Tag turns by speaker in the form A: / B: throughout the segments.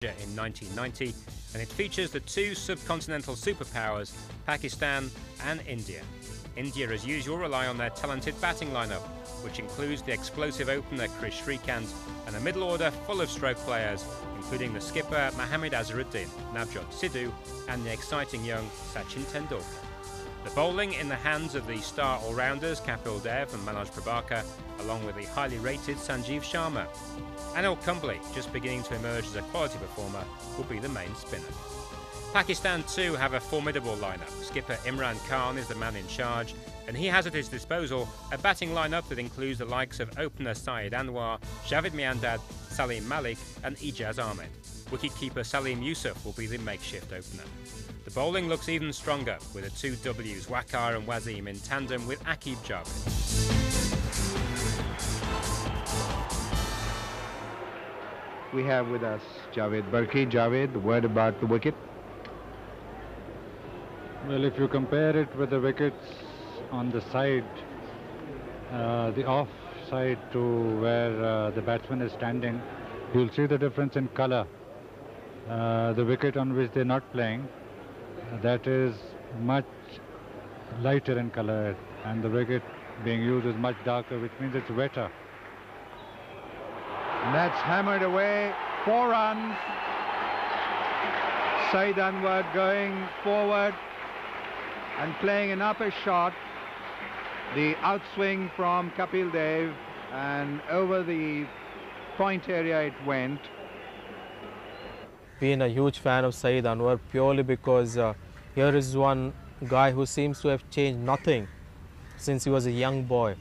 A: in 1990, and it features the two subcontinental superpowers, Pakistan and India. India, as usual, rely on their talented batting lineup, which includes the explosive opener Chris Shrikant and a middle order full of stroke players, including the skipper Mohammad Azharuddin, Navjot Sidhu, and the exciting young Sachin Tendulkar. The bowling in the hands of the star all-rounders Kapil Dev and Manoj Prabhakar, along with the highly rated Sanjeev Sharma. Anil Kumble, just beginning to emerge as a quality performer, will be the main spinner. Pakistan too have a formidable lineup. Skipper Imran Khan is the man in charge, and he has at his disposal a batting lineup that includes the likes of opener Syed Anwar, Javed Miandad, Salim Malik and Ijaz Ahmed. Wicketkeeper Salim Yusuf will be the makeshift opener. The bowling looks even stronger, with the two Ws, Waqar and Wasim, in tandem with Aqib Javed.
B: We have with us Javed Barki. Javed, the word about the wicket.
C: Well, if you compare it with the wickets on the side, the off side to where the batsman is standing, you'll see the difference in colour. The wicket on which they're not playing, that is much lighter in colour, and the wicket being used is much darker, which means it's wetter.
B: And that's hammered away. 4 runs. Syed Anwar going forward and playing an upper shot. The outswing from Kapil Dev, and over the point area it went.
D: Been a huge fan of Syed Anwar purely because here is one guy who seems to have changed nothing since he was a young boy.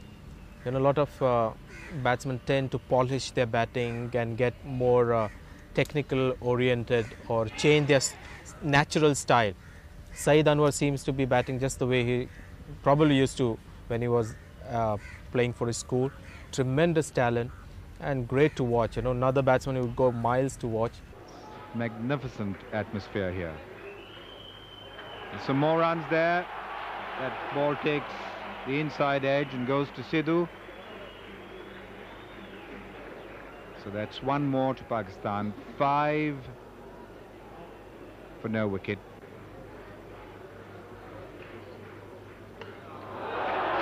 D: You know, a lot of batsmen tend to polish their batting and get more technical oriented or change their natural style. Syed Anwar seems to be batting just the way he probably used to when he was playing for his school. Tremendous talent and great to watch. You know, another batsman who would go miles to watch.
B: Magnificent atmosphere here. And some more runs there. That ball takes the inside edge and goes to Sidhu. So that's one more to Pakistan. 5 for no wicket.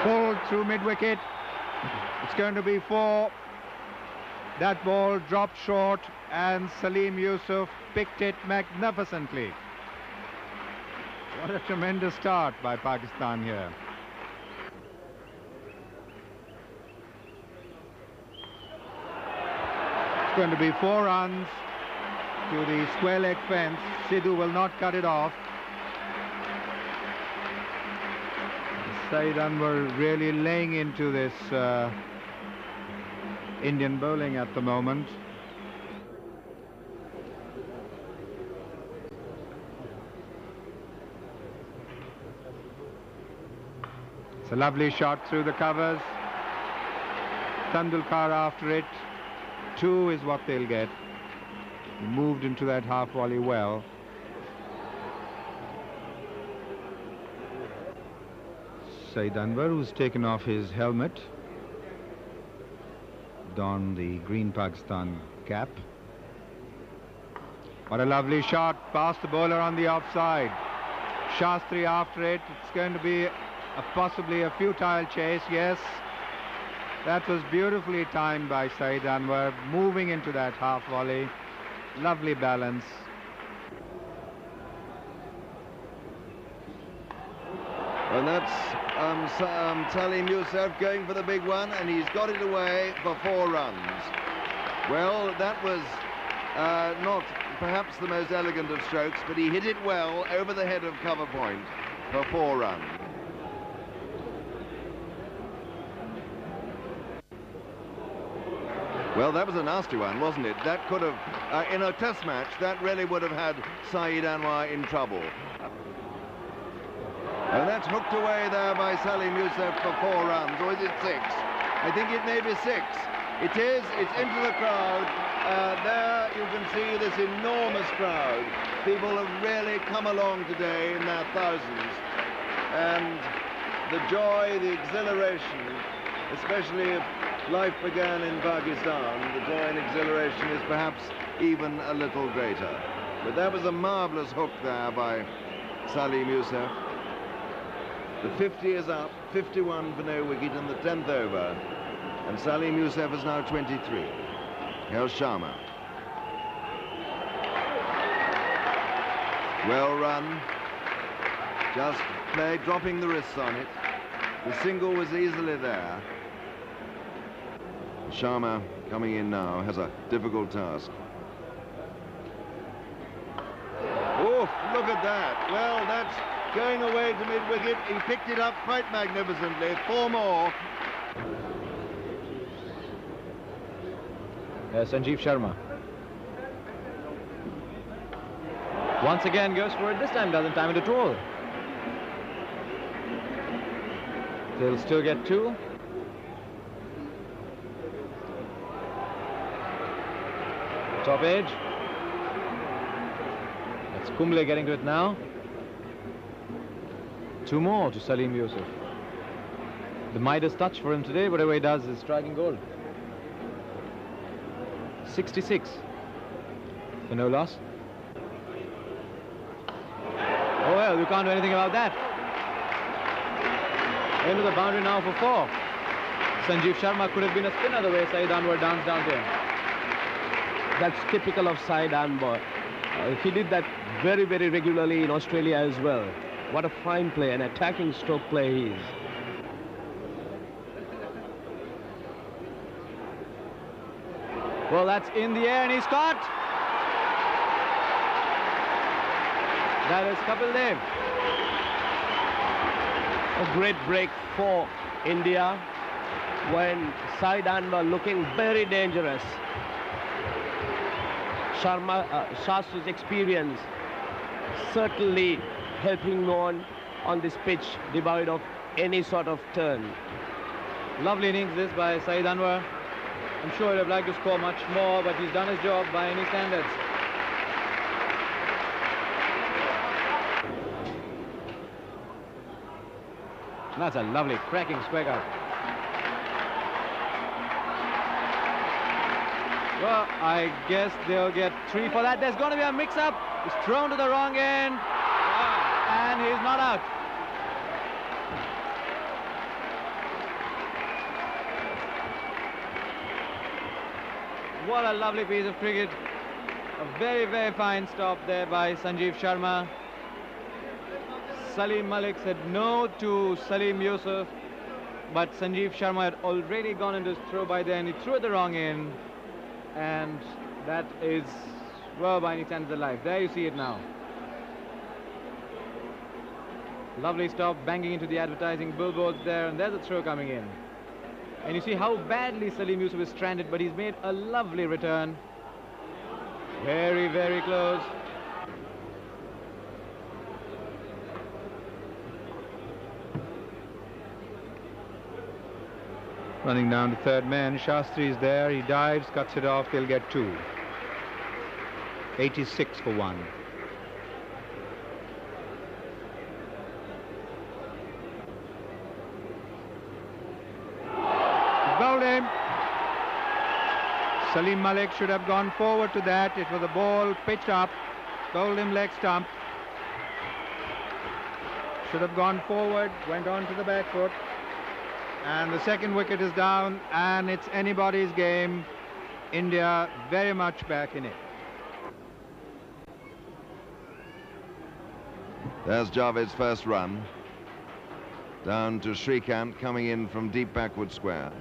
B: Pulled through mid-wicket. It's going to be 4. That ball dropped short and Salim Yusuf picked it magnificently. What a tremendous start by Pakistan here. It's going to be 4 runs to the square leg fence. Sidhu will not cut it off. Syed Anwar really laying into this Indian bowling at the moment. It's a lovely shot through the covers. Tendulkar after it. 2 is what they'll get. He moved into that half volley well. Syed Anwar, who's taken off his helmet, donned the green Pakistan cap. What a lovely shot past the bowler on the offside. Shastri after it. It's going to be possibly a futile chase. Yes, that was beautifully timed by Syed Anwar, moving into that half volley. Lovely balance.
E: And that's Salim Yusuf going for the big one, and he's got it away for 4 runs. Well, that was not perhaps the most elegant of strokes, but he hit it well over the head of cover point for 4 runs. Well, that was a nasty one, wasn't it? That could have, in a test match, that really would have had Syed Anwar in trouble. And that's hooked away there by Salim Yusuf for 4 runs. Or is it 6? I think it may be 6. It is. It's into the crowd. There you can see this enormous crowd. People have really come along today in their thousands. And the joy, the exhilaration, especially if life began in Pakistan, the joy and exhilaration is perhaps even a little greater. But that was a marvellous hook there by Salim Youssef. The 50 is up, 51 for no wicket in the 10th over, and Salim Youssef is now 23. Here's Sharma. Well run. Just play, dropping the wrists on it. The single was easily there. Sharma coming in now has a difficult task. Oh, look at that. Well, that's going away to mid-wicket. He picked it up quite magnificently. 4 more.
F: Sanjeev Sharma. Once again goes for it. This time doesn't time it at all. They'll still get 2. Top edge. That's Kumble getting to it now. 2 more to Salim Youssef. The Midas touch for him today. Whatever he does is striking gold. 66 for no loss. Oh well, you can't do anything about that. Into the boundary now for 4. Sanjeev Sharma could have been a spinner the way Saeed Anwar danced down to him.
G: That's typical of Saeed Anwar. He did that very, very regularly in Australia as well. What a fine play, an attacking stroke play he is.
F: Well, that's in the air and he's caught. That is Kapil Dev.
G: A great break for India when Saeed Anwar looking very dangerous. Shastri's experience certainly helping on this pitch devoid of any sort of turn.
F: Lovely innings this by Saeed Anwar. I'm sure he'd have liked to score much more, but he's done his job by any standards. That's a lovely cracking square cut. Well, I guess they'll get 3 for that. There's going to be a mix-up. He's thrown to the wrong end, and he's not out. What a lovely piece of cricket. A very, very fine stop there by Sanjeev Sharma. Salim Malik said no to Salim Youssef, but Sanjeev Sharma had already gone into his throw by then. He threw at the wrong end, and that is, well, by any standards of life. There you see it now. Lovely stop, banging into the advertising billboards there, and there's a throw coming in. And you see how badly Salim Youssef is stranded, but he's made a lovely return. Very, very close.
B: Running down to third man, Shastri is there, he dives, cuts it off, they'll get 2. 86 for 1. Bowled him. Salim Malik should have gone forward to that. It was a ball pitched up, bowled him leg stump. Should have gone forward, went on to the back foot. And the second wicket is down, and it's anybody's game. India very much back in it.
E: There's Javed's first run. Down to Shrikant coming in from deep backward square.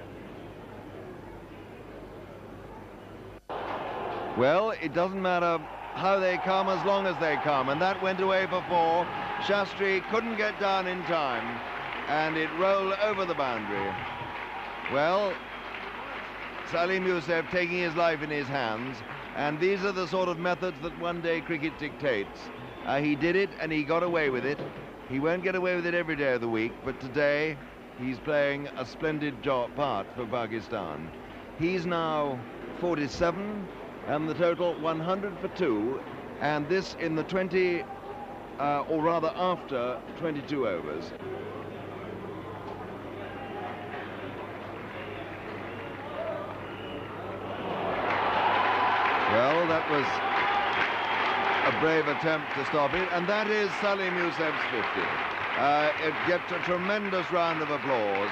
E: Well, it doesn't matter how they come as long as they come, and that went away for 4. Shastri couldn't get down in time, and it rolled over the boundary. Well, Salim Youssef taking his life in his hands, and these are the sort of methods that one-day cricket dictates. He did it, and he got away with it. He won't get away with it every day of the week, but today he's playing a splendid part for Pakistan. He's now 47, and the total 100 for 2, and this in the 20, or rather after 22 overs. Well, that was a brave attempt to stop it, and that is Salim Yousaf's 50. It gets a tremendous round of applause,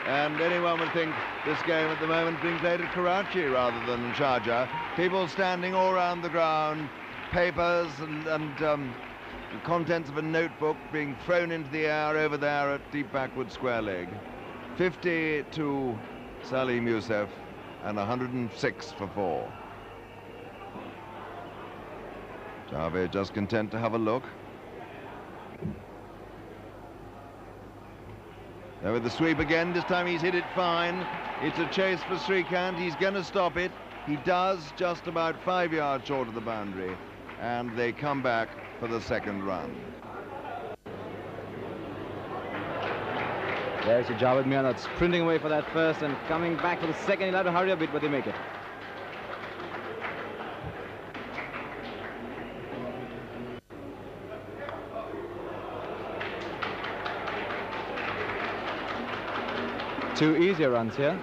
E: and anyone would think this game at the moment is being played at Karachi rather than Sharjah. People standing all around the ground, papers and the contents of a notebook being thrown into the air over there at deep backward square leg. 50 to Salim Yousaf and 106 for 4. Javed just content to have a look. There with the sweep again, this time he's hit it fine. It's a chase for Srikanth, he's going to stop it. He does, just about 5 yards short of the boundary, and they come back for the second run.
F: There's Javed Miandad sprinting away for that first and coming back for the second. He'll have to hurry a bit, but they make it. Two easier runs here.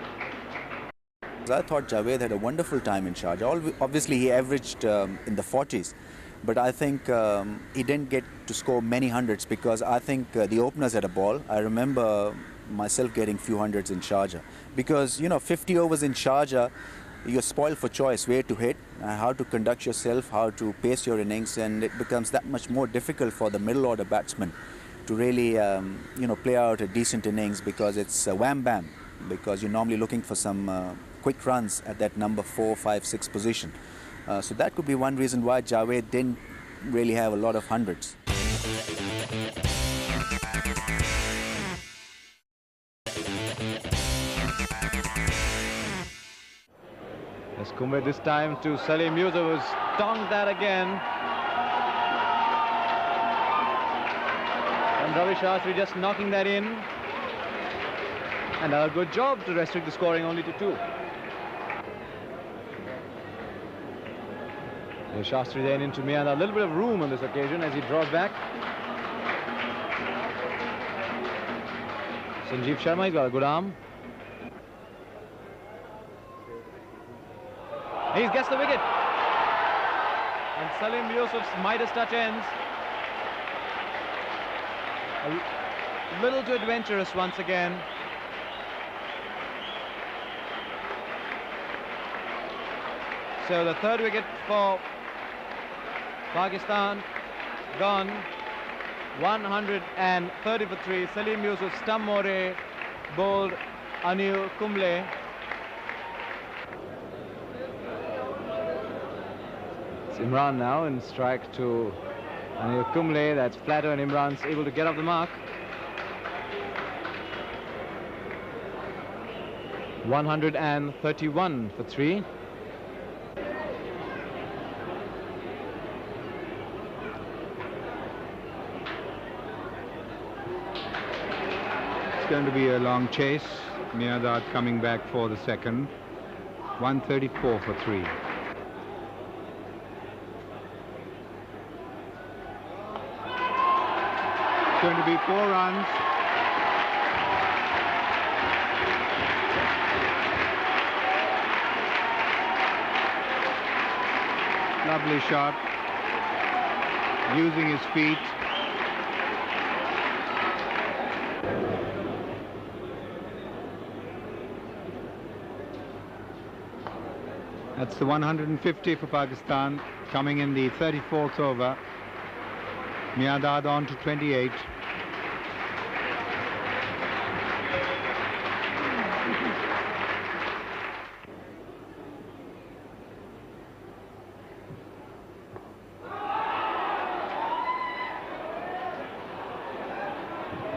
H: I thought Javed had a wonderful time in Sharjah. Obviously, he averaged in the 40s, but I think he didn't get to score many hundreds because I think the openers had a ball. I remember myself getting few hundreds in Sharjah because, you know, 50 overs in Sharjah, you're spoiled for choice, where to hit, how to conduct yourself, how to pace your innings, and it becomes that much more difficult for the middle order batsman to really, you know, play out a decent innings because it's wham bam, because you're normally looking for some quick runs at that number 4, 5, 6 position. So that could be one reason why Javed didn't really have a lot of hundreds.
F: As Kumble this time to Salim Yousaf, who's tongued that again. And Ravi Shastri just knocking that in. And a good job to restrict the scoring only to 2. So Shastri then into Miandad. A little bit of room on this occasion as he draws back. Sanjeev Sharma, he's got a good arm. He gets the wicket. And Salim Yousaf's Midas touch ends. A little too adventurous once again. So the third wicket for Pakistan gone. 130 for 3. Salim Yousaf, Stum More bowled Anil Kumble. It's Imran now in strike to Anil Kumble. That's flatter and Imran's able to get off the mark. 131 for 3.
B: It's going to be a long chase. Miandad coming back for the second. 134 for 3. It's going to be 4 runs. Lovely shot. Using his feet. That's the 150 for Pakistan, coming in the 34th over. Miandad on to 28.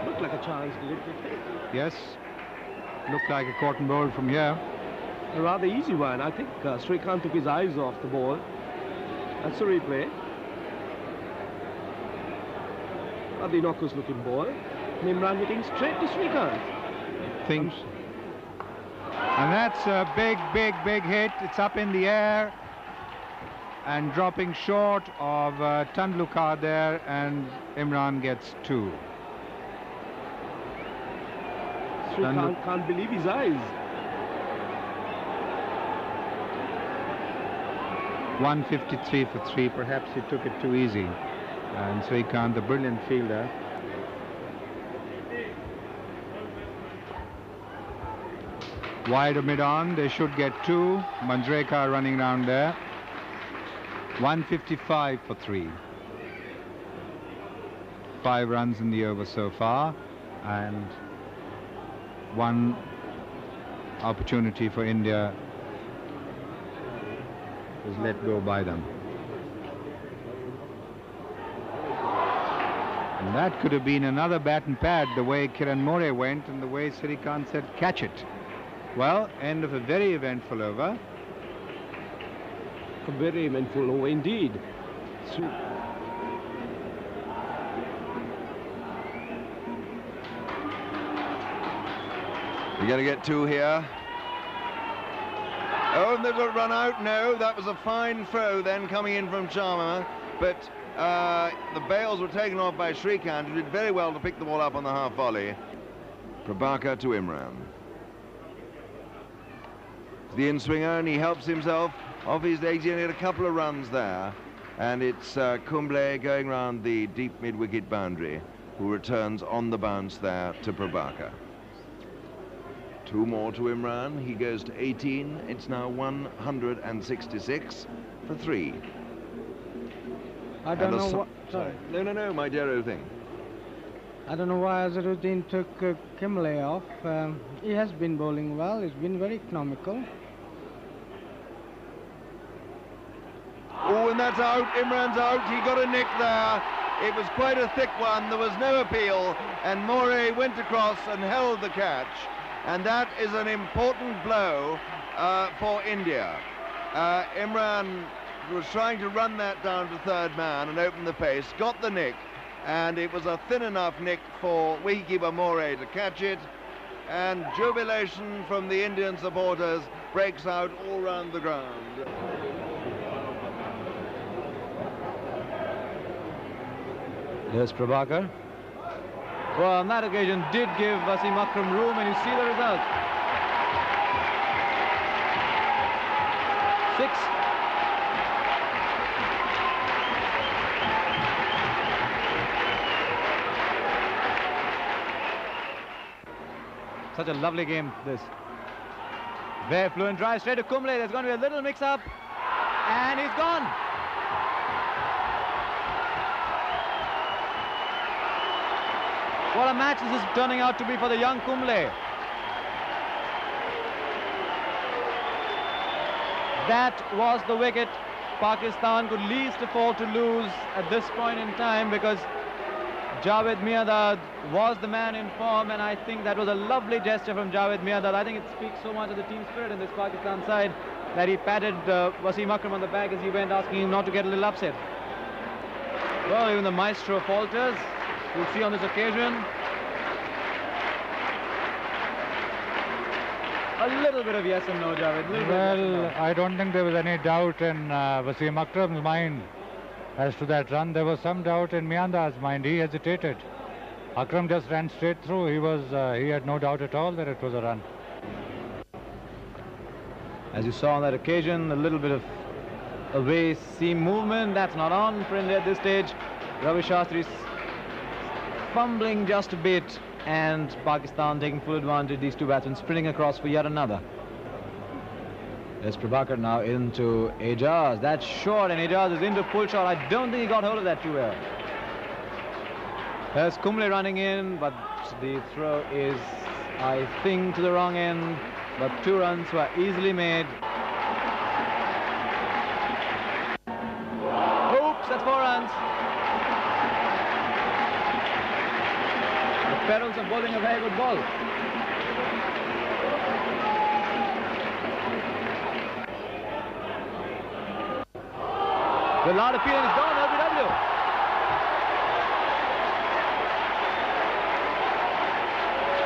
G: Looked like a chance, did it?
B: Yes, looked like a cotton bowl from here.
G: A rather easy one. I think Srikanth took his eyes off the ball. That's a replay. Rather innocuous looking ball. Imran hitting straight to Srikanth.
B: Thinks. And that's a big, big, big hit. It's up in the air and dropping short of Tendulkar there, and Imran gets 2.
G: Srikanth can't believe his eyes.
B: 153 for 3. Perhaps he took it too easy. And Srikanth, the brilliant fielder. Wide of mid-on, they should get 2. Manjrekar running round there. 155 for 3. 5 runs in the over so far, and 1 opportunity for India is let go by them. And that could have been another bat and pad, the way Kiran More went and the way Srikanth said, catch it. Well, end of a very eventful over.
G: A very eventful over indeed.
E: You're going to get 2 here. Oh, and there's a run out. No, that was a fine throw then coming in from Sharma. But the bails were taken off by Srikanth, who did very well to pick the ball up on the half volley. Prabhakar to Imran. The in-swinger, and he helps himself off his legs. He only had a couple of runs there. And it's Kumble going round the deep mid-wicket boundary, who returns on the bounce there to Prabhakar. 2 more to Imran. He goes to 18. It's now 166 for 3.
I: I don't know what. Sorry.
E: No, my dear thing.
I: I don't know why Azharuddin took Kimble off. He has been bowling well. He's been very economical.
E: Oh, and that's out. Imran's out. He got a nick there. It was quite a thick one. There was no appeal, and More went across and held the catch. And that is an important blow for India. Imran was trying to run that down to third man and open the pace, got the nick, and it was a thin enough nick for wicketkeeper More to catch it, and jubilation from the Indian supporters breaks out all round the ground.
F: There's Prabhakar. Well, on that occasion did give Wasim Akram room, and you see the result. 6. Such a lovely game, this. Very fluent drive straight to Kumble. There's going to be a little mix-up, and he's gone. What a match this is turning out to be for the young Kumble. That was the wicket Pakistan could least afford to lose at this point in time, because Javed Miandad was the man in form, and I think that was a lovely gesture from Javed Miandad. I think it speaks so much of the team spirit in this Pakistan side that he patted Wasim Akram on the back as he went, asking him not to get a little upset. Well, even the maestro falters. We'll see on this occasion. A little bit of yes and no, Javed.
C: Well, I don't think there was any doubt in Wasim Akram's mind as to that run. There was some doubt in Miandad's mind. He hesitated. Akram just ran straight through. He had no doubt at all that it was a run.
F: As you saw on that occasion, a little bit of away seam movement. That's not on for India at this stage. Ravi Shastri's fumbling just a bit, and Pakistan taking full advantage. These two batsmen sprinting across for yet another. There's Prabhakar now into Ejaz. That's short, and Ejaz is into pull shot. I don't think he got hold of that too well. There's Kumble running in, but the throw is, I think, to the wrong end. But 2 runs were easily made. Oops, that's 4 runs. The perils of bowling a very good ball. The loud appeal is gone, LBW.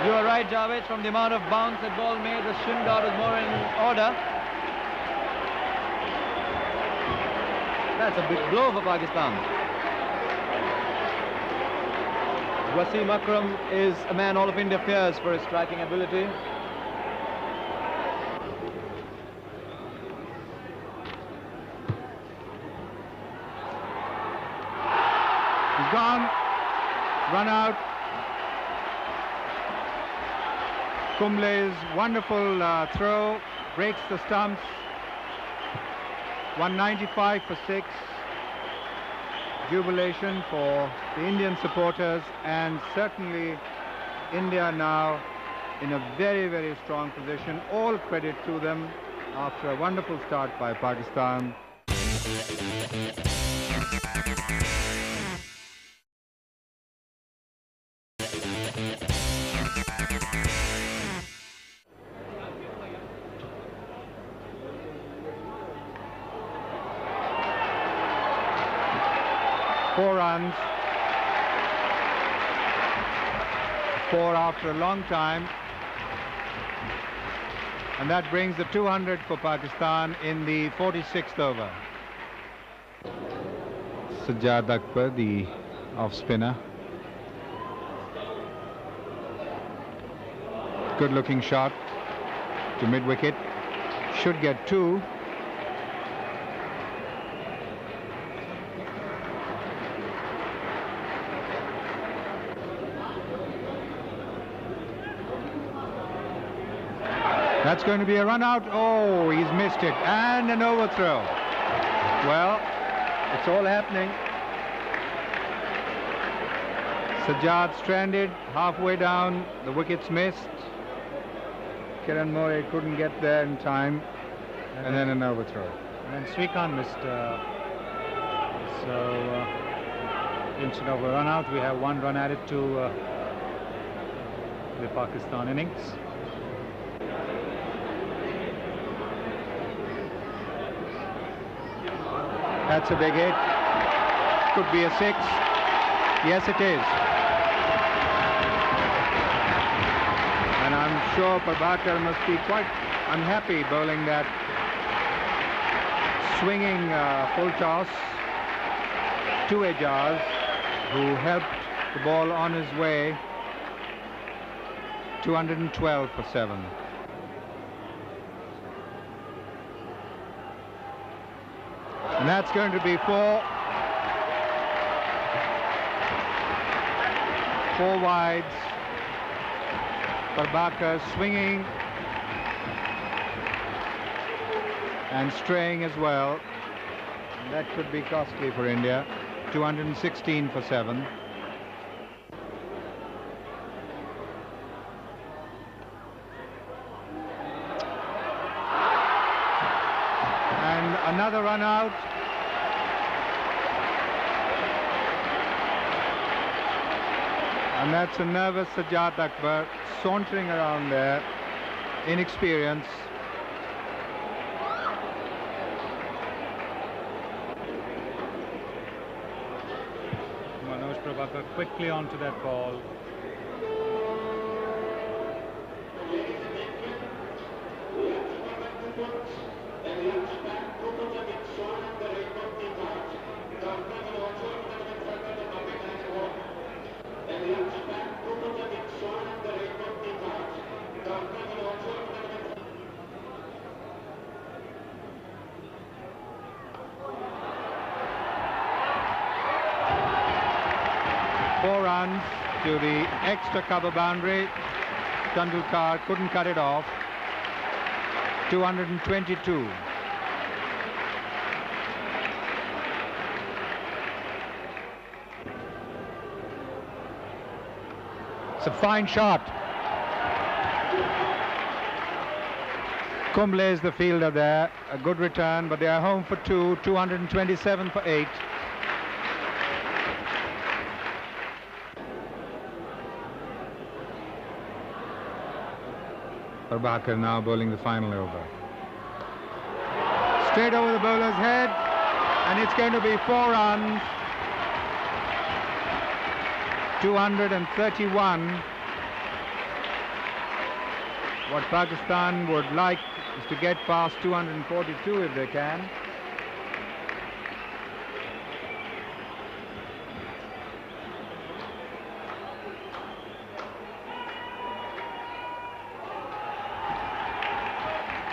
F: You are right, Javed, from the amount of bounce that ball made, the swing dot was more in order. That's a big blow for Pakistan. Wasim Akram is a man all of India fears for his striking ability.
B: He's gone. Run out. Kumble's wonderful throw breaks the stumps. 195 for 6. Jubilation for the Indian supporters, and certainly India now in a very, very strong position. All credit to them after a wonderful start by Pakistan. Four runs. 4 after a long time. And that brings the 200 for Pakistan in the 46th over. Sajjad Akbar, the off spinner. Good looking shot to mid wicket. Should get 2. That's going to be a run out. Oh, he's missed it. And an overthrow. Well, it's all happening. Sajjad stranded halfway down. The wicket's missed. Kiran More couldn't get there in time. And then an overthrow.
C: And then Srikanth missed. Instead of a run out, we have 1 run added to the Pakistan innings.
B: That's a big hit. Could be a 6. Yes, it is. And I'm sure Prabhakar must be quite unhappy bowling that swinging full toss to Ejaz, who helped the ball on his way. 212 for 7. And that's going to be 4. 4 wides. Prabhakar swinging and straying as well. And that could be costly for India. 216 for 7. And another run out. And that's a nervous Sajjad Akbar sauntering around there, inexperienced.
C: Manoj Prabhakar quickly onto that ball.
B: To the extra cover boundary. Tendulkar couldn't cut it off. 222. It's a fine shot. Kumble is the fielder there. A good return, but they are home for 2. 227 for 8. Prabhakar now bowling the final over. Straight over the bowler's head, and it's going to be 4 runs. 231. What Pakistan would like is to get past 242 if they can.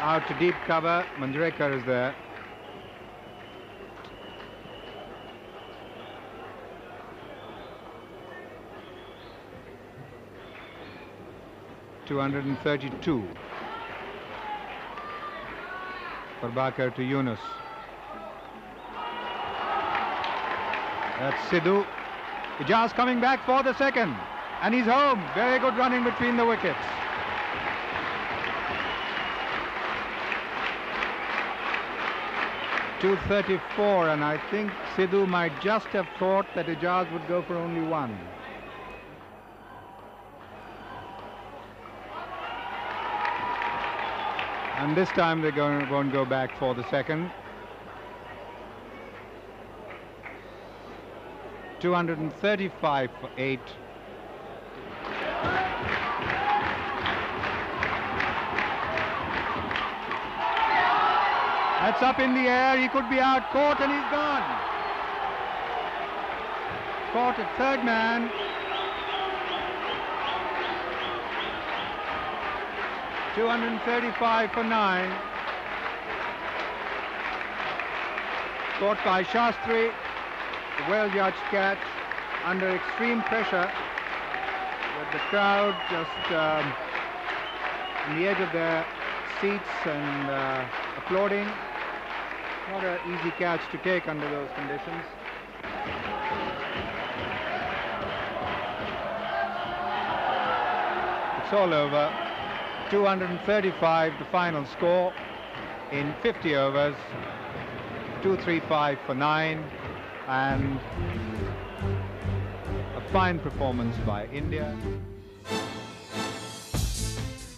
B: Out to deep cover, Manjrekar is there. 232. For Bakar to Yunus. That's Sidhu. Ijaz coming back for the second. And he's home. Very good running between the wickets. .234, and I think Sidhu might just have thought that Ijaz would go for only one. And this time they're won't go back for the second. 235 for 8. That's up in the air. He could be out. Caught, and he's gone. Caught at third man. .235 for 9. Caught by Shastri. A well-judged catch under extreme pressure, with the crowd just on the edge of their seats and applauding. Not an easy catch to take under those conditions. It's all over. 235 the final score in 50 overs. 235 for 9. And a fine performance by India.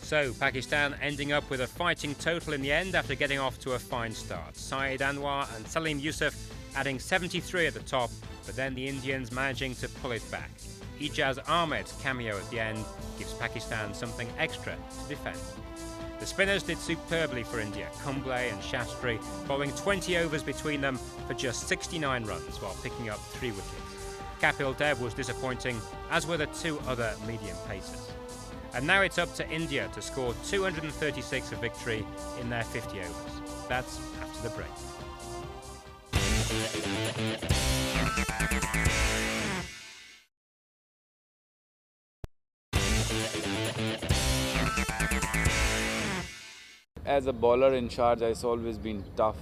A: So Pakistan ending up with a fighting total in the end after getting off to a fine start. Syed Anwar and Salim Yusuf adding 73 at the top, but then the Indians managing to pull it back. Ijaz Ahmed's cameo at the end gives Pakistan something extra to defend. The spinners did superbly for India, Kumble and Shastri, bowling 20 overs between them for just 69 runs while picking up 3 wickets. Kapil Dev was disappointing, as were the 2 other medium pacers. And now it's up to India to score 236 for victory in their 50 overs. That's after the break.
J: As a bowler in charge, it's always been tough.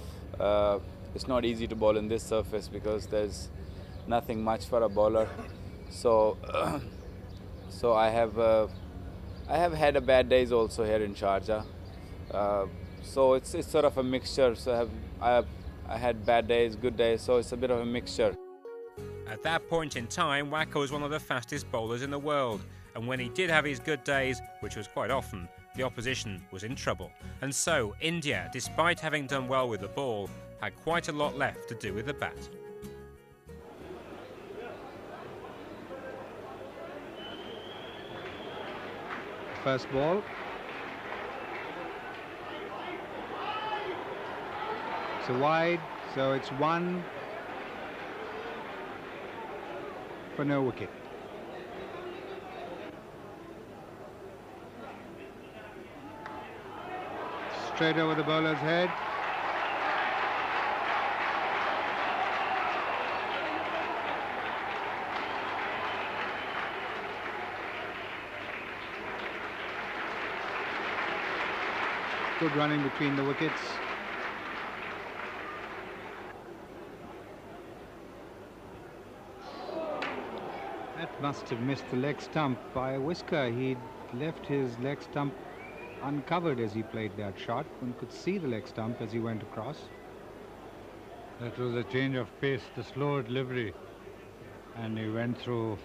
J: It's not easy to bowl in this surface because there's nothing much for a bowler. So, so I have had a bad days also here in Sharjah. So it's sort of a mixture. So I had bad days, good days. So it's a bit of a mixture.
A: At that point in time, Wacko was one of the fastest bowlers in the world, and when he did have his good days, which was quite often, the opposition was in trouble. And so India, despite having done well with the ball, had quite a lot left to do with the bat.
B: First ball. So wide, so it's 1 for no wicket. Straight over the bowler's head. Good running between the wickets. That must have missed the leg stump by a whisker. He'd left his leg stump uncovered as he played that shot. One could see the leg stump as he went across.
C: That was a change of pace, the slow delivery, and he went through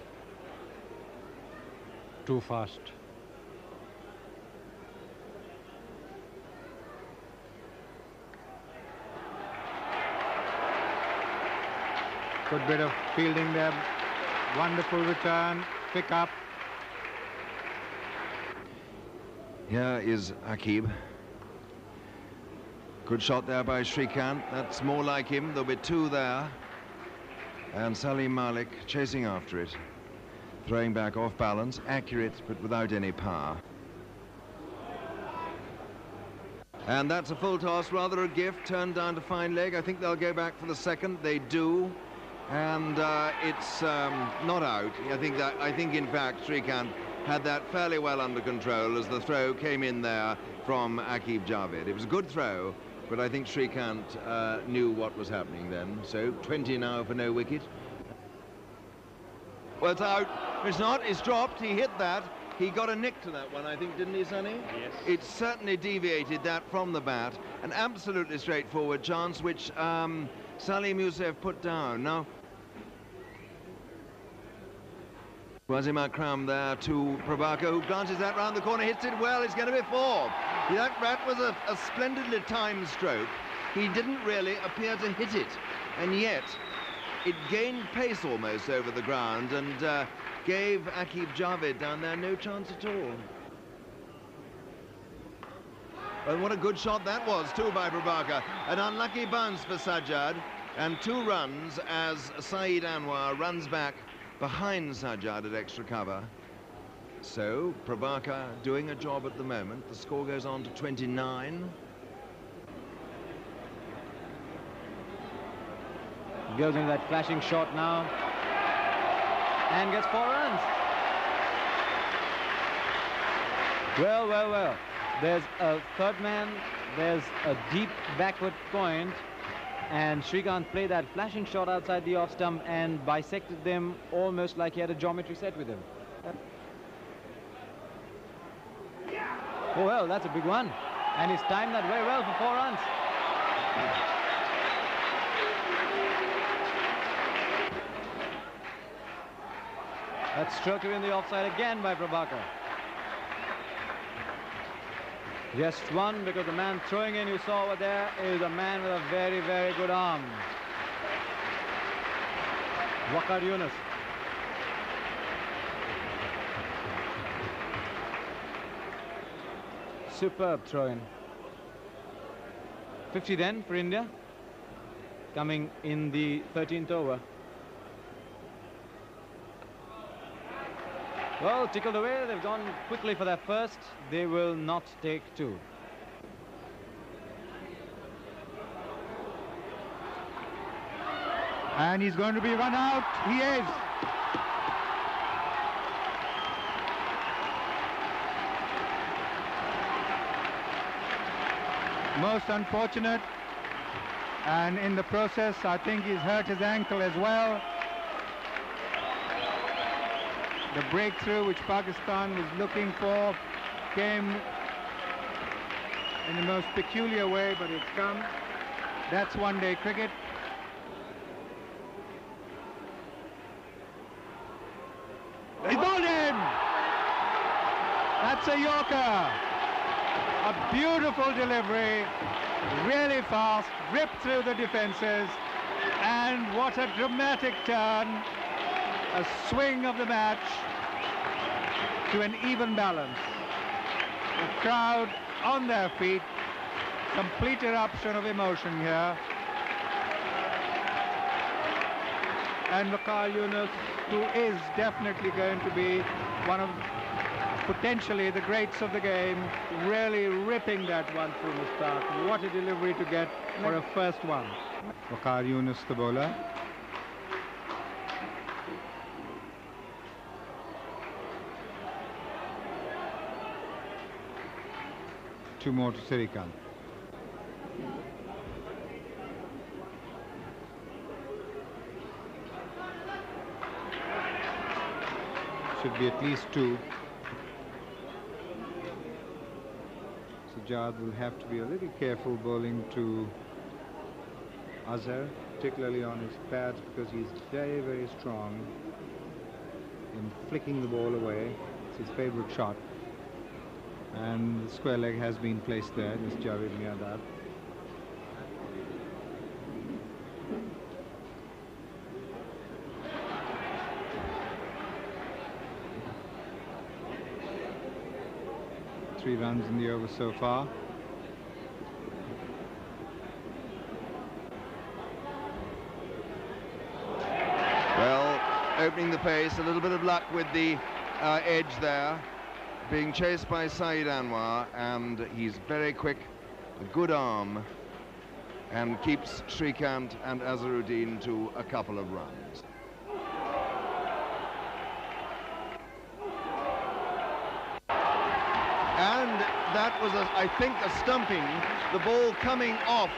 C: too fast.
B: Good bit of fielding there. Wonderful return, pick up.
E: Here is Akib. Good shot there by Shrikant. That's more like him. There'll be 2 there. And Salim Malik chasing after it. Throwing back off balance. Accurate, but without any power. And that's a full toss, rather a gift. Turned down to fine leg. I think they'll go back for the second. They do. And it's not out. I think in fact Shrikant had that fairly well under control as the throw came in there from Aqib Javed. It was a good throw, but I think Shrikant knew what was happening then. So 20 now for no wicket. Well, it's out. It's not. It's dropped. He hit that. He got a nick to that one, I think, didn't he, Sonny?
A: Yes.
E: It certainly deviated that from the bat. An absolutely straightforward chance, which Salim Youssef put down. Now, Wasim Akram there to Prabhakar, who glances that round the corner, hits it well. It's going to be 4. That was a splendidly timed stroke. He didn't really appear to hit it, and yet it gained pace almost over the ground and gave Aqib Javed down there no chance at all. And what a good shot that was too by Prabhakar. An unlucky bounce for Sajjad, and 2 runs as Saeed Anwar runs back behind Sajjad at extra cover. So Prabhakar doing a job at the moment. The score goes on to 29.
F: Goes into that flashing shot now and gets 4 runs. Well. There's a third man, there's a deep backward point, and Shrikant played that flashing shot outside the off stump and bisected them almost like he had a geometry set with him. Oh well, that's a big one, and he's timed that very well for 4 runs. That stroke in the offside again by Prabhakar. Just one, because the man throwing in you saw over there is a man with a very, very good arm. Waqar Yunus. Superb throw-in. 50 then for India, coming in the 13th over. Well, tickled away. They've gone quickly for their first. They will not take 2.
B: And he's going to be run out. He is. Most unfortunate. And in the process, I think he's hurt his ankle as well. The breakthrough which Pakistan was looking for came in the most peculiar way, but it's come. That's one-day cricket. He bowled in! That's a Yorker. A beautiful delivery, really fast, ripped through the defences, and what a dramatic turn. A swing of the match to an even balance. The crowd on their feet, complete eruption of emotion here. And Waqar Yunus, who is definitely going to be one of potentially the greats of the game, really ripping that one through Mustaq. What a delivery to get for a first one. Waqar Yunus, the bowler. Two more to Shrikant. Should be at least 2. Sajjad will have to be a little careful bowling to Azhar, particularly on his pads, because he's very, very strong in flicking the ball away. It's his favourite shot. And the square leg has been placed there, just Javed Mirdad. Three runs in the over so far.
E: Well, opening the pace, a little bit of luck with the edge there. Being chased by Saeed Anwar, and he's very quick, a good arm, and keeps Shrikant and Azharuddin to a couple of runs. And that was, I think, a stumping. The ball coming off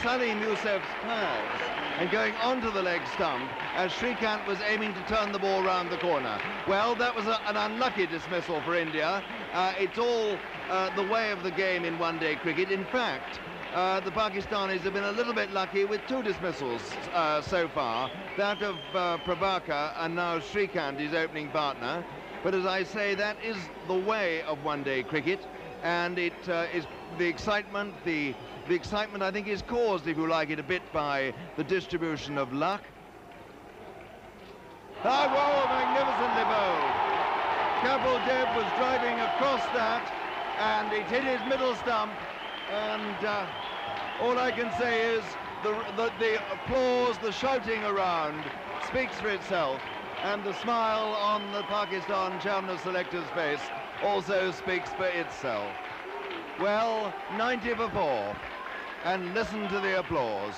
E: Salim Yousaf's pads and going onto the leg stump as Shrikant was aiming to turn the ball round the corner. Well, that was an unlucky dismissal for India. It's all the way of the game in one-day cricket. In fact, the Pakistanis have been a little bit lucky with two dismissals so far, that of Prabhakar and now Shrikant, his opening partner. But as I say, that is the way of one-day cricket, and it is the excitement. The excitement, I think, is caused, if you like it, a bit by the distribution of luck. Ah, whoa, magnificently bowled. Kapil Dev was driving across that, and it hit his middle stump, and all I can say is the applause, the shouting around speaks for itself, and the smile on the Pakistan chairman of selectors' face also speaks for itself. Well, 90 for 4, and listen to the applause.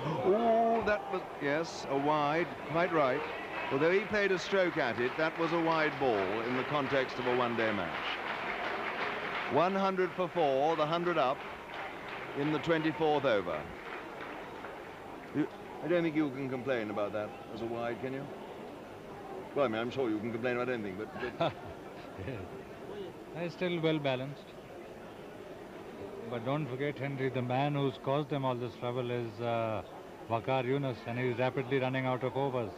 E: Oh, that was, yes, a wide, quite right. Although he played a stroke at it, that was a wide ball in the context of a one-day match. 100 for 4, the 100 up in the 24th over. I don't think you can complain about that as a wide, can you? Well, I mean, I'm sure you can complain about anything, but...
C: It's still well balanced. But don't forget, Henry, the man who's caused them all this trouble is Waqar Yunus, and he's rapidly running out of overs.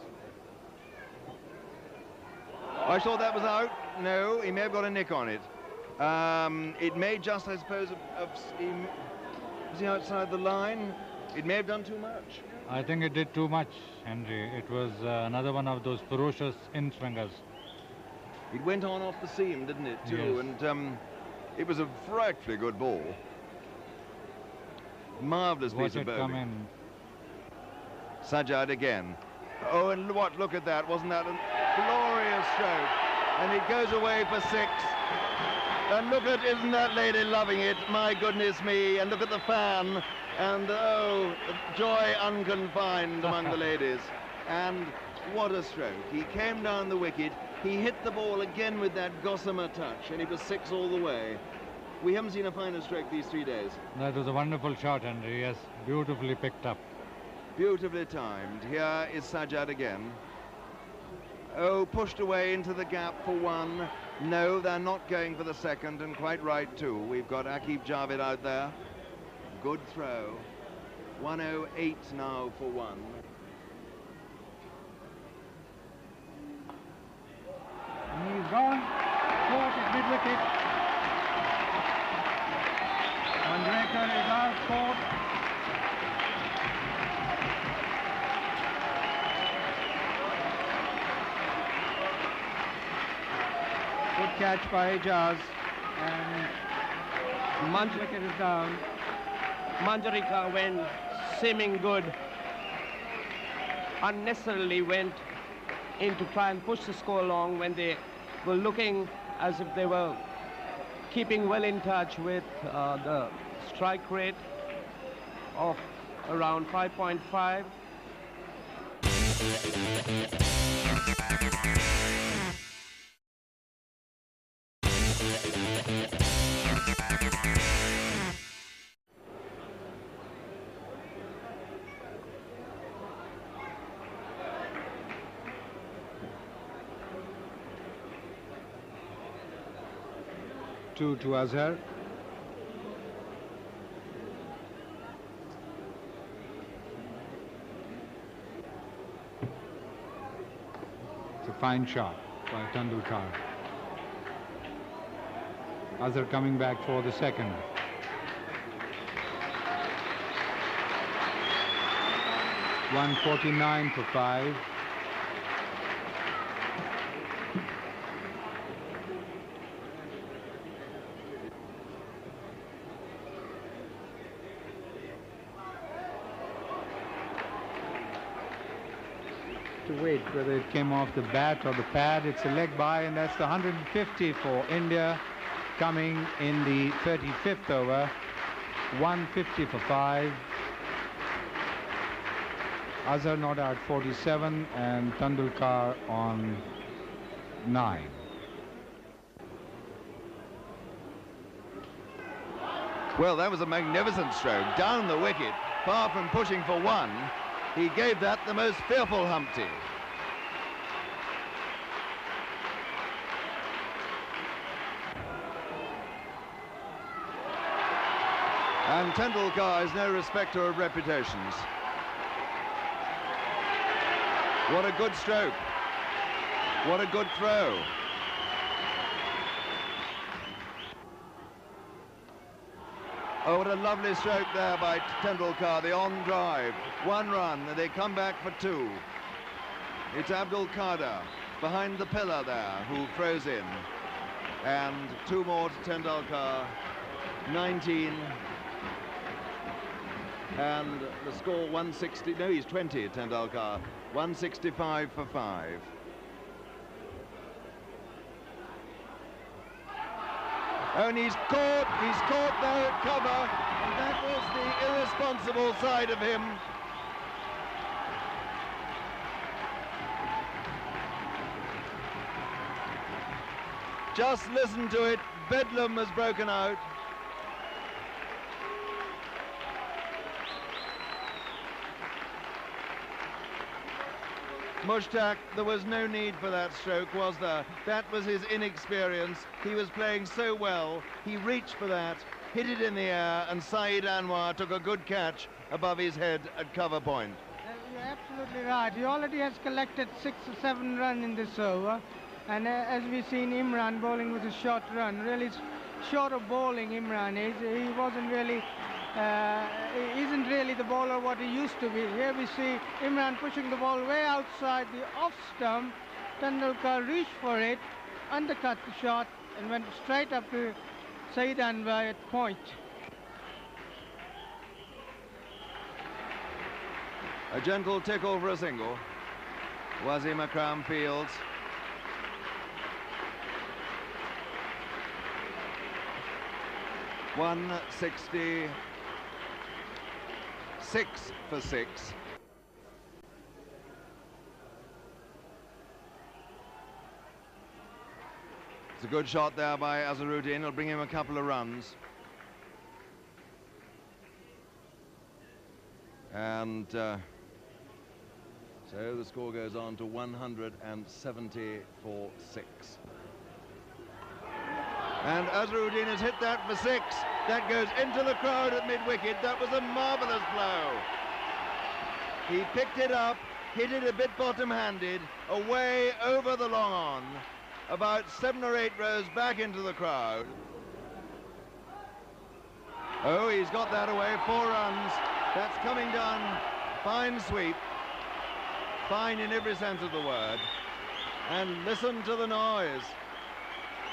E: I thought that was out. No, he may have got a nick on it. It may just, I suppose, was he outside the line? It may have done too much.
C: I think it did too much, Henry. It was another one of those ferocious in-swingers.
E: It went on off the seam, didn't it, too?
C: Yes.
E: And it was a frightfully good ball. Marvellous piece of bowling.
C: Watch it come in.
E: Sajjad again. Oh, and what? Look at that. Wasn't that a glorious stroke? And it goes away for 6. And look at, isn't that lady loving it? My goodness me. And look at the fan. And, oh, joy unconfined among the ladies. And what a stroke. He came down the wicket. He hit the ball again with that gossamer touch, and it was 6 all the way. We haven't seen a finer stroke these 3 days.
C: That was a wonderful shot, Henry. Yes, beautifully picked up.
E: Beautifully timed. Here is Sajjad again. Oh, pushed away into the gap for 1. No, they're not going for the second, and quite right too. We've got Aqib Javed out there. Good throw. 108 now for 1.
I: He's gone. Caught at mid-wicket. Manjrekar is out, caught. Good catch by Ijaz, and Manjrekar is down.
G: Manjrekar went seeming good, unnecessarily went in to try and push the score along when they were looking as if they were keeping well in touch with the strike rate of around 5.5.
B: To Azhar. It's a fine shot by Tendulkar. Azhar coming back for the second. $149 for 5. To wait whether it came off the bat or the pad. It's a leg by, and that's the 150 for India coming in the 35th over. 150 for 5. Azhar not at 47 and Tendulkar on 9.
E: Well, that was a magnificent stroke. Down the wicket, far from pushing for one, he gave that the most fearful Humpty. And Tendulkar is no respecter of reputations. What a good stroke. What a good throw. Oh, what a lovely stroke there by Tendulkar, the on drive. 1 run, and they come back for 2. It's Abdul Qadir behind the pillar there who throws in. And 2 more to Tendulkar, 19. And the score 160, no, he's 20, Tendulkar, 165 for 5. Oh, and he's caught there at cover, and that was the irresponsible side of him. Just listen to it, bedlam has broken out. Mushtaq, there was no need for that stroke, was there? That was his inexperience. He was playing so well. He reached for that, hit it in the air, and Saeed Anwar took a good catch above his head at cover point.
I: You're absolutely right. He already has collected 6 or 7 runs in this over. And as we've seen Imran bowling with a short run, really short of bowling Imran is. He wasn't really... isn't really the bowler what he used to be. Here we see Imran pushing the ball way outside the off stump. Tendulkar reached for it, undercut the shot, and went straight up to Saeed Anwar at point.
E: A gentle tickle for a single. Wasim Akram fields. .166 for 6. It's a good shot there by Azharuddin. It'll bring him a couple of runs. And so the score goes on to 170 for 6. And Azharuddin has hit that for 6. That goes into the crowd at mid-wicket. That was a marvellous blow. He picked it up, hit it a bit bottom-handed, away over the long on, about 7 or 8 rows back into the crowd. Oh, he's got that away, 4 runs. That's coming down, fine sweep. Fine in every sense of the word. And listen to the noise.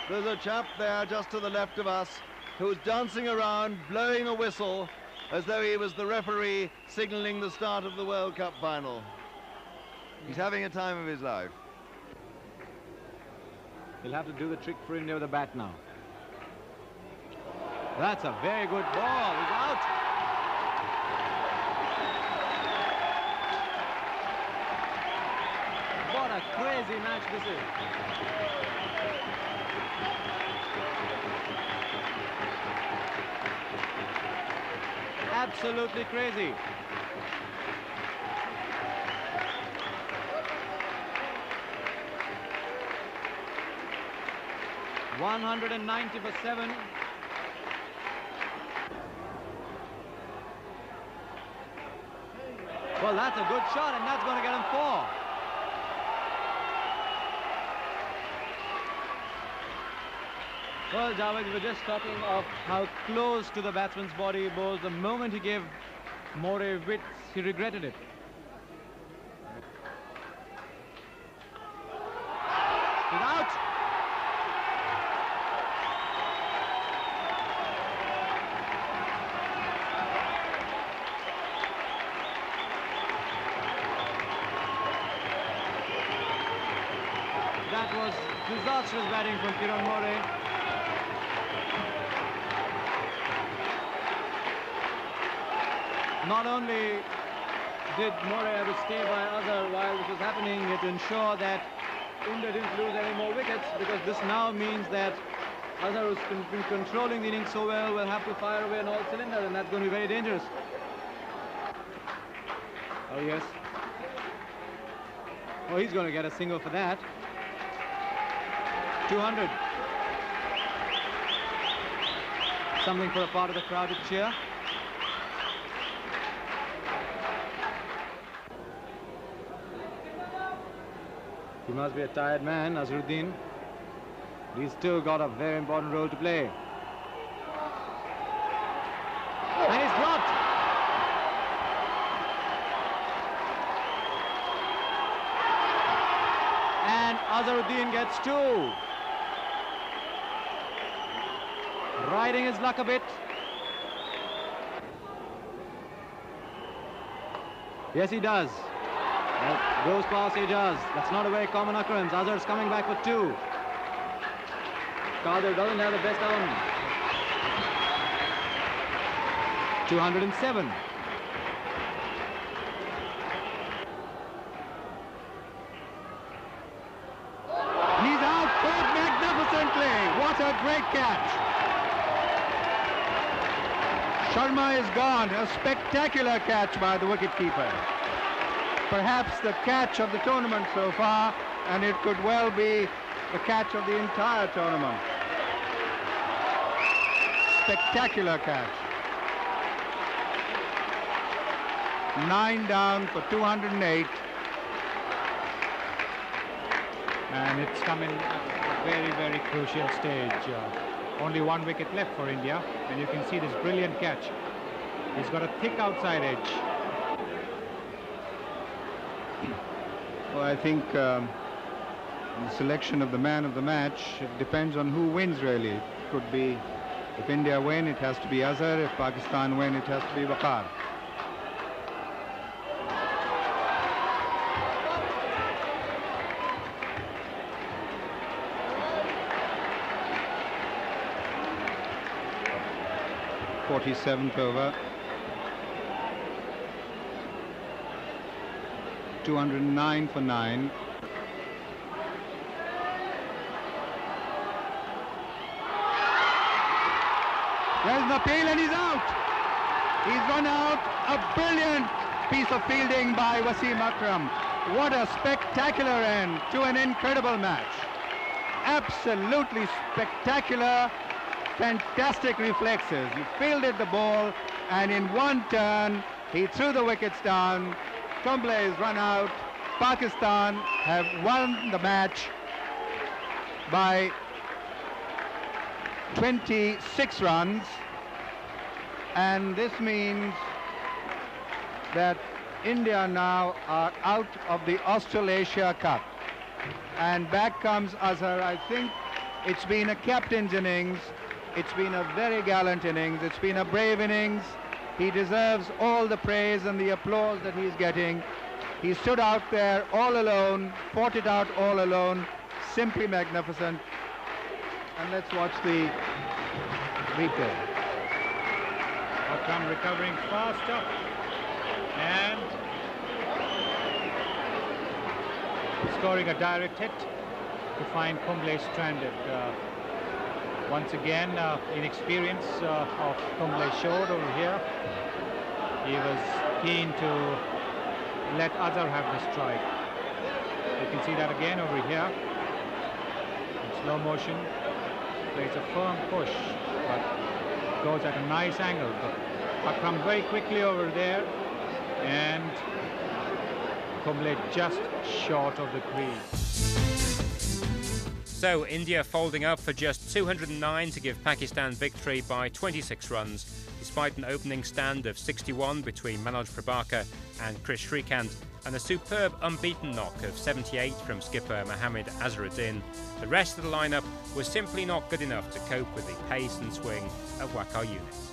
E: There's a chap there just to the left of us who's dancing around, blowing a whistle as though he was the referee signalling the start of the World Cup final. He's having a time of his life.
F: He'll have to do the trick for India with the bat now. That's a very good ball. He's out. What a crazy match this is. Absolutely crazy. .190 for 7. Well, that's a good shot, and that's going to get him 4. Well, Javed, we were just talking of how close to the batsman's body he bowls. The moment he gave More width, he regretted it. He's out. That was disastrous batting from Kiran More. Not only did Morey have to stay by Azhar while this was happening to ensure that India didn't lose any more wickets, because this now means that Azhar, who's been controlling the innings so well, will have to fire away on all cylinders, and that's going to be very dangerous. Oh yes. Oh, he's going to get a single for that. 200. Something for a part of the crowd to cheer. He must be a tired man, Azharuddin. He's still got a very important role to play. And he's dropped. And Azharuddin gets 2. Riding his luck a bit. Yes, he does. That goes past Ijaz. That's not a very common occurrence. Azhar's coming back for 2. Kadir doesn't have the best arm. 207.
B: He's out caught magnificently. What a great catch. Sharma is gone. A spectacular catch by the wicketkeeper. Perhaps the catch of the tournament so far, and it could well be the catch of the entire tournament. Spectacular catch. 9 down for 208.
C: And it's come in at a very, very crucial stage. Only 1 wicket left for India, and you can see this brilliant catch. He's got a thick outside edge.
B: Well, I think the selection of the man of the match, it depends on who wins really. It could be, if India win, it has to be Azhar. If Pakistan win, it has to be Waqar. .47th over. 209 for 9. There's an appeal and he's out. He's run out. A brilliant piece of fielding by Wasim Akram. What a spectacular end to an incredible match. Absolutely spectacular, fantastic reflexes. He fielded the ball and in one turn he threw the wickets down. Kumble is run out. Pakistan have won the match by 26 runs, and this means that India now are out of the Australasia Cup, and back comes Azhar. I think it's been a captain's innings. It's been a very gallant innings. It's been a brave innings. He deserves all the praise and the applause that he's getting. He stood out there all alone, fought it out all alone, simply magnificent. And let's watch the replay.
C: Akram recovering faster and scoring a direct hit to find Kumble stranded. Once again, inexperience of Kumble showed over here. He was keen to let Azhar have the strike. You can see that again over here. In slow motion, plays a firm push, but goes at a nice angle. But Akram very quickly over there, and Kumble just short of the crease.
A: So India folding up for just 209 to give Pakistan victory by 26 runs, despite an opening stand of 61 between Manoj Prabhakar and Chris Shrikant, and a superb unbeaten knock of 78 from skipper Mohammad Azharuddin. The rest of the lineup was simply not good enough to cope with the pace and swing of Waqar units.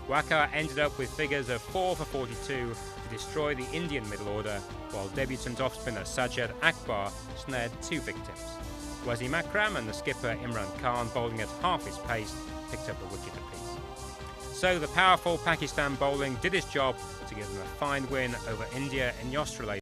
A: Waqar ended up with figures of 4 for 42 to destroy the Indian middle order, while debutant off-spinner Sajjad Akbar snared 2 victims. Wasim Akram and the skipper Imran Khan, bowling at half his pace, picked up a wicket apiece. So the powerful Pakistan bowling did its job to give them a fine win over India in the Australasia.